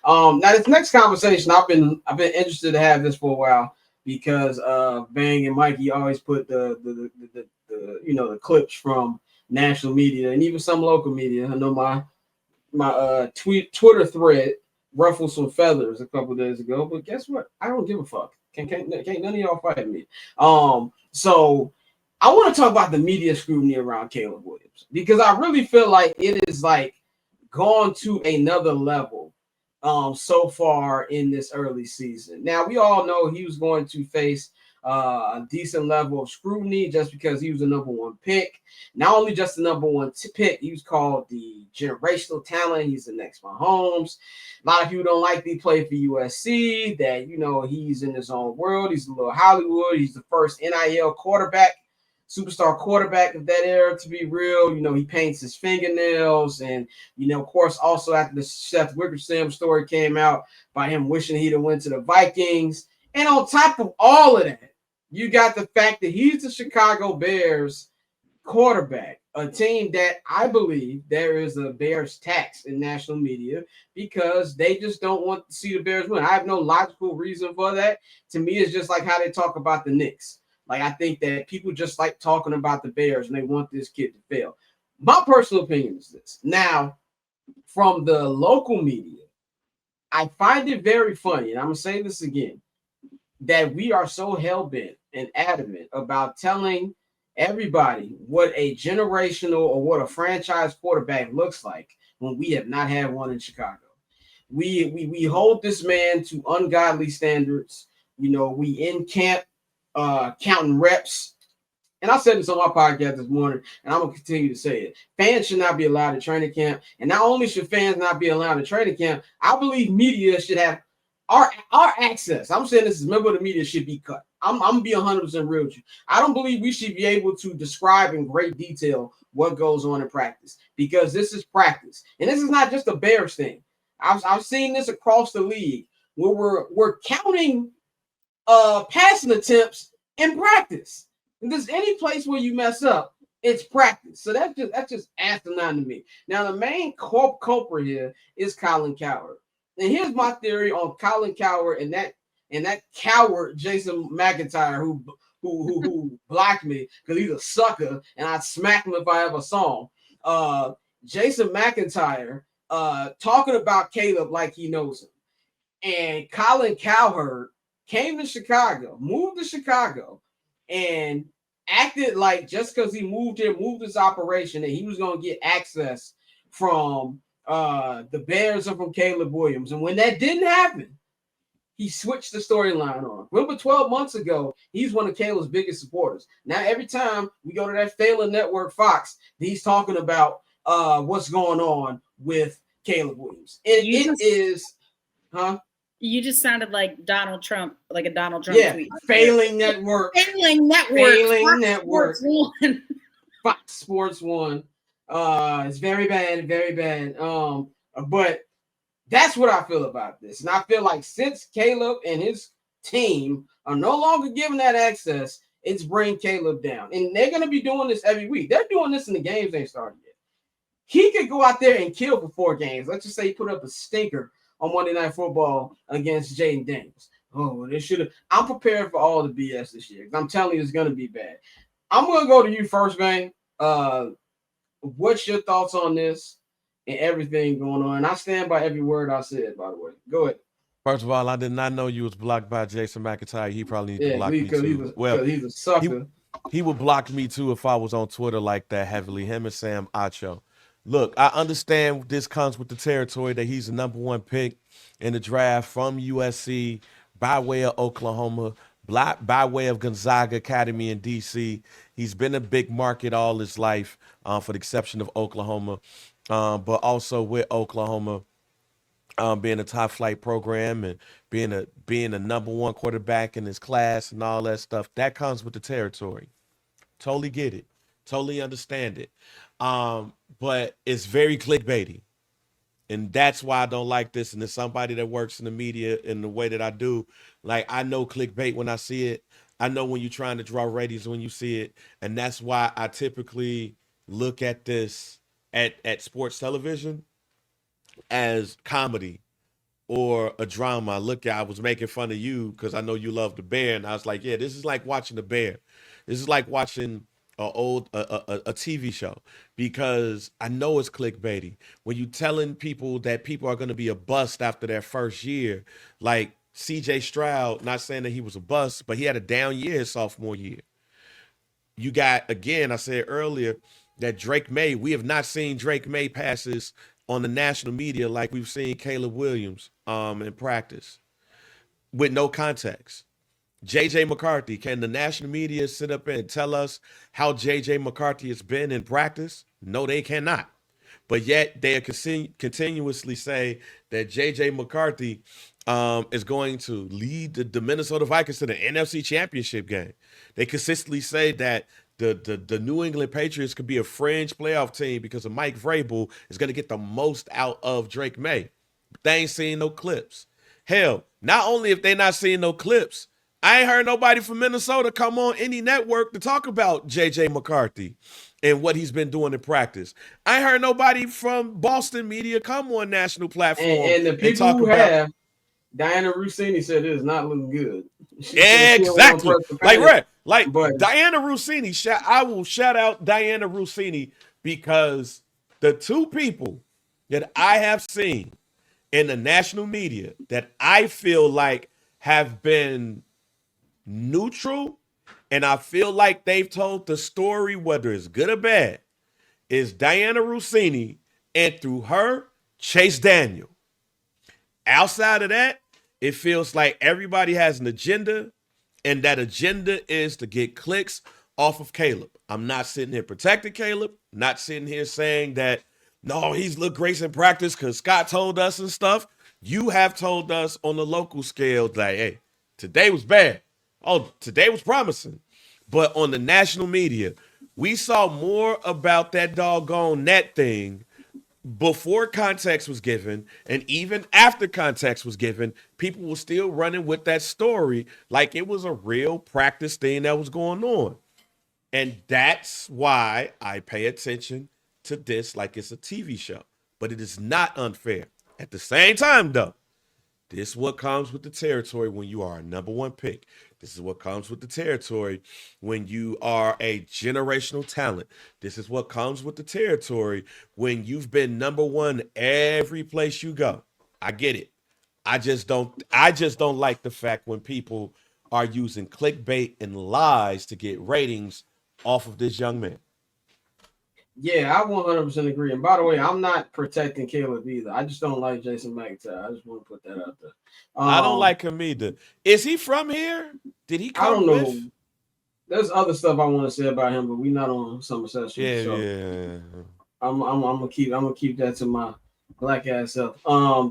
Now this next conversation, I've been interested to have this for a while because Bang and Mikey always put the clips from national media and even some local media. I know my Twitter thread ruffled some feathers a couple days ago, but guess what? I don't give a fuck. Can't none of y'all fight me. So I want to talk about the media scrutiny around Caleb Williams because I really feel like it is like gone to another level so far in this early season. Now we all know he was going to face a decent level of scrutiny just because he was the number one pick. Not only just the number one pick, he was called the generational talent. He's the next Mahomes. A lot of people don't like that he played for USC, that, he's in his own world. He's a little Hollywood. He's the first NIL quarterback, superstar quarterback of that era, to be real. He paints his fingernails. And, of course, also after the Seth Wickersham story came out by him wishing he'd have went to the Vikings. And on top of all of that, you got the fact that he's the Chicago Bears quarterback, a team that I believe there is a Bears tax in national media because they just don't want to see the Bears win. I have no logical reason for that. To me, it's just like how they talk about the Knicks. Like, I think that people just like talking about the Bears and they want this kid to fail. My personal opinion is this. Now, from the local media, I find it very funny, and I'm going to say this again, that we are so hell-bent and adamant about telling everybody what a generational or what a franchise quarterback looks like when we have not had one in Chicago. We hold this man to ungodly standards. We in camp counting reps. And I said this on my podcast this morning, and I'm going to continue to say it. Fans should not be allowed in training camp. And not only should fans not be allowed in training camp, I believe media should have our access. I'm saying this is member of the media should be cut. I'm going to be 100% real with you. I don't believe we should be able to describe in great detail what goes on in practice because this is practice. And this is not just a Bears thing. I've seen this across the league where we're counting passing attempts in practice. If there's any place where you mess up, it's practice. So that's just asinine to me. Now, the main culprit here is Colin Cowherd. And here's my theory on Colin Cowherd and that coward Jason McIntyre who blocked me because he's a sucker and I'd smack him if I ever saw him. Jason McIntyre talking about Caleb like he knows him. And Colin Cowherd came to Chicago, moved to Chicago, and acted like just because he moved his operation, and he was going to get access from the Bears or from Caleb Williams. And when that didn't happen, he switched the storyline on. Remember 12 months ago, he's one of Caleb's biggest supporters. Now, every time we go to that failing network, Fox, he's talking about what's going on with Caleb Williams. You just sounded like Donald Trump, like a Donald Trump tweet. Failing network. Failing network. Fox Sports One. It's very bad, very bad. But that's what I feel about this. And I feel like since Caleb and his team are no longer given that access, it's bringing Caleb down. And they're going to be doing this every week. They're doing this in the games ain't started yet. He could go out there and kill for 4 games. Let's just say he put up a stinker on Monday Night Football against Jaden Daniels. Oh, they should have. I'm prepared for all the BS this year. I'm telling you, it's going to be bad. I'm going to go to you first, man. What's your thoughts on this and everything going on? And I stand by every word I said, by the way. Go ahead. First of all, I did not know you was blocked by Jason McIntyre. He probably needs to block me too. He's a sucker. He would block me too if I was on Twitter like that heavily. Him and Sam Acho. Look, I understand this comes with the territory that he's the number 1 pick in the draft from USC by way of Oklahoma, by way of Gonzaga Academy in D.C. He's been a big market all his life, for the exception of Oklahoma, but also with Oklahoma being a top flight program and being a number 1 quarterback in his class and all that stuff. That comes with the territory. Totally get it. Totally understand it. But it's very clickbaity. And that's why I don't like this. And as somebody that works in the media in the way that I do, like, I know clickbait when I see it. I know when you're trying to draw ratings when you see it. And that's why I typically look at this at sports television as comedy or a drama. Look, I was making fun of you because I know you love the Bear, and I was like, yeah, this is like watching the Bear. This is like watching a TV show, because I know it's clickbaity when you telling people that people are going to be a bust after their first year. Like CJ Stroud, not saying that he was a bust, but he had a down year his sophomore year. You got, again, I said earlier that Drake May, we have not seen Drake May passes on the national media like we've seen Caleb Williams in practice with no context. JJ McCarthy, can the national media sit up and tell us how JJ McCarthy has been in practice? No, they cannot. But yet they continuously say that JJ McCarthy is going to lead the Minnesota Vikings to the NFC Championship game. They consistently say that the New England Patriots could be a fringe playoff team because of Mike Vrabel is going to get the most out of Drake May. But they ain't seen no clips. Hell, not only if they not seeing no clips, I ain't heard nobody from Minnesota come on any network to talk about JJ McCarthy and what he's been doing in practice. I ain't heard nobody from Boston media come on national platform and the people talk who about. have, Diana Rossini said it is not looking good. Exactly. But Diana Rossini, I will shout out Diana Rossini, because the two people that I have seen in the national media that I feel like have been neutral, and I feel like they've told the story, whether it's good or bad, is Diana Rossini, and through her, Chase Daniel. Outside of that, it feels like everybody has an agenda, and that agenda is to get clicks off of Caleb. I'm not sitting here protecting Caleb, not sitting here saying that, no, he's looked great in practice because Scott told us and stuff. You have told us on the local scale that, hey, today was bad. Oh, today was promising. But on the national media, we saw more about that doggone net thing before context was given, and even after context was given. People were still running with that story like it was a real practice thing that was going on. And that's why I pay attention to this like it's a TV show. But it is not unfair. At the same time, though, this is what comes with the territory when you are a number one pick. This is what comes with the territory when you are a generational talent. This is what comes with the territory when you've been number one every place you go. I get it. I just don't like the fact when people are using clickbait and lies to get ratings off of this young man. yeah, I 100% agree. And by the way, I'm not protecting Caleb either. I just don't like Jason McIntyre. I just want to put that out there. I don't like him either. Is he from here? Did he come I don't know. with? There's other stuff I want to say about him, but we're not on Summer Session. Yeah, so yeah. I'm gonna keep that to my black ass self.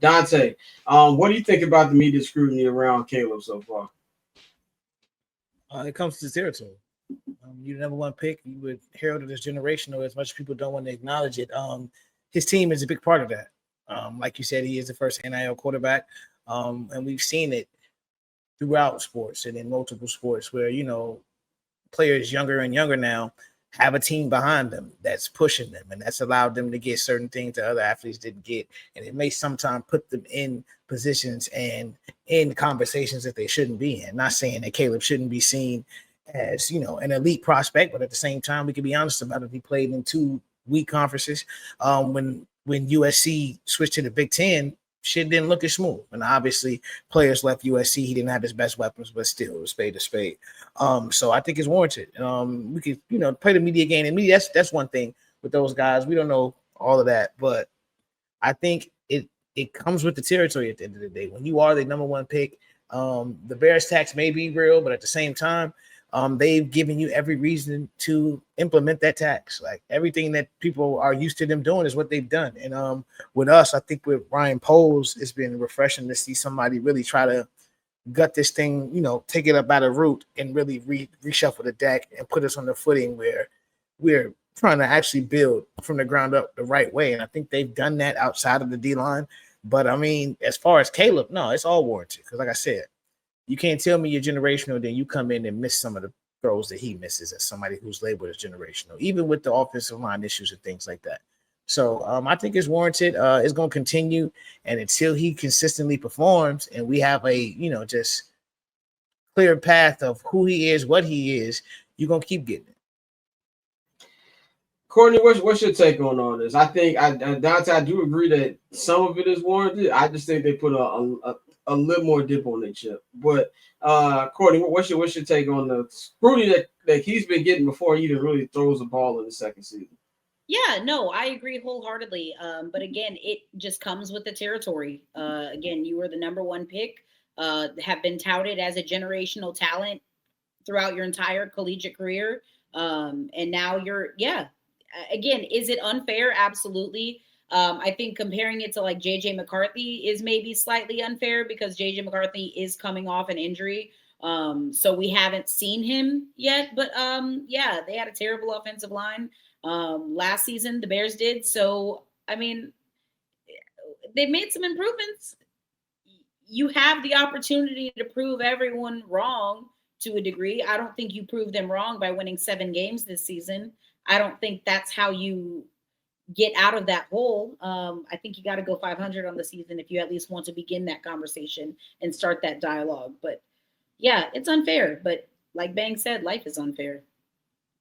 Dante, what do you think about the media scrutiny around Caleb so far? It comes to territory. You're the number one pick. You would herald this generational. As much as people don't want to acknowledge it, his team is a big part of that. Like you said, he is the first NIL quarterback, and we've seen it throughout sports and in multiple sports where, you know, players younger and younger now have a team behind them that's pushing them, and that's allowed them to get certain things that other athletes didn't get. And it may sometimes put them in positions and in conversations that they shouldn't be in. Not saying that Caleb shouldn't be seen as, you know, an elite prospect, but at the same time, we can be honest about it. He played in 2 weak conferences. When USC switched to the Big Ten, shit didn't look as smooth. And obviously, players left USC. He didn't have his best weapons, but still, it was spade to spade. So I think it's warranted. We could, you know, play the media game. And media, that's one thing with those guys. We don't know all of that, but I think it comes with the territory at the end of the day. When you are the number one pick, the Bears tax may be real, but at the same time, they've given you every reason to implement that tax. Like everything that people are used to them doing is what they've done. And with us, I think with Ryan Poles, it's been refreshing to see somebody really try to gut this thing, you know, take it up by the root and really reshuffle the deck and put us on the footing where we're trying to actually build from the ground up the right way. And I think they've done that outside of the D-line. But I mean, as far as Caleb, no, it's all warranted. Because like I said, you can't tell me you're generational, then you come in and miss some of the throws that he misses as somebody who's labeled as generational, even with the offensive line issues and things like that. So I think it's warranted. It's going to continue, and until he consistently performs, and we have a just clear path of who he is, what he is, you're going to keep getting it. Courtney, what's your take on all this? I think Dante, I do agree that some of it is warranted. I just think they put a little more dip on their chip. But Courtney, what's your take on the scrutiny that he's been getting before he even really throws the ball in the second season? Yeah, no, I agree wholeheartedly. But again, it just comes with the territory. Again, you were the number one pick, have been touted as a generational talent throughout your entire collegiate career. And now again, is it unfair? Absolutely. I think comparing it to like JJ McCarthy is maybe slightly unfair because JJ McCarthy is coming off an injury. So we haven't seen him yet, but yeah, they had a terrible offensive line last season. The Bears did. So, I mean, they've made some improvements. You have the opportunity to prove everyone wrong to a degree. I don't think you proved them wrong by winning 7 games this season. I don't think that's how you get out of that hole. I think you got to go 500 on the season if you at least want to begin that conversation and start that dialogue. But yeah, it's unfair. But like Bang said, life is unfair.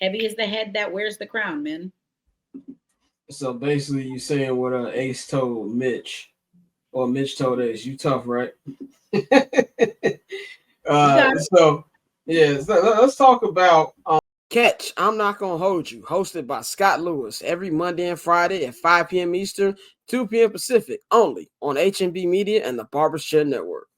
Heavy is the head that wears the crown, man. So basically, you saying what Ace told Mitch, or Mitch told Ace, you tough, right? So let's talk about Catch, I'm Not Gonna Hold You, hosted by Scott Lewis every Monday and Friday at 5 p.m. Eastern, 2 p.m. Pacific, only on HNB Media and the Barber's Chair Network.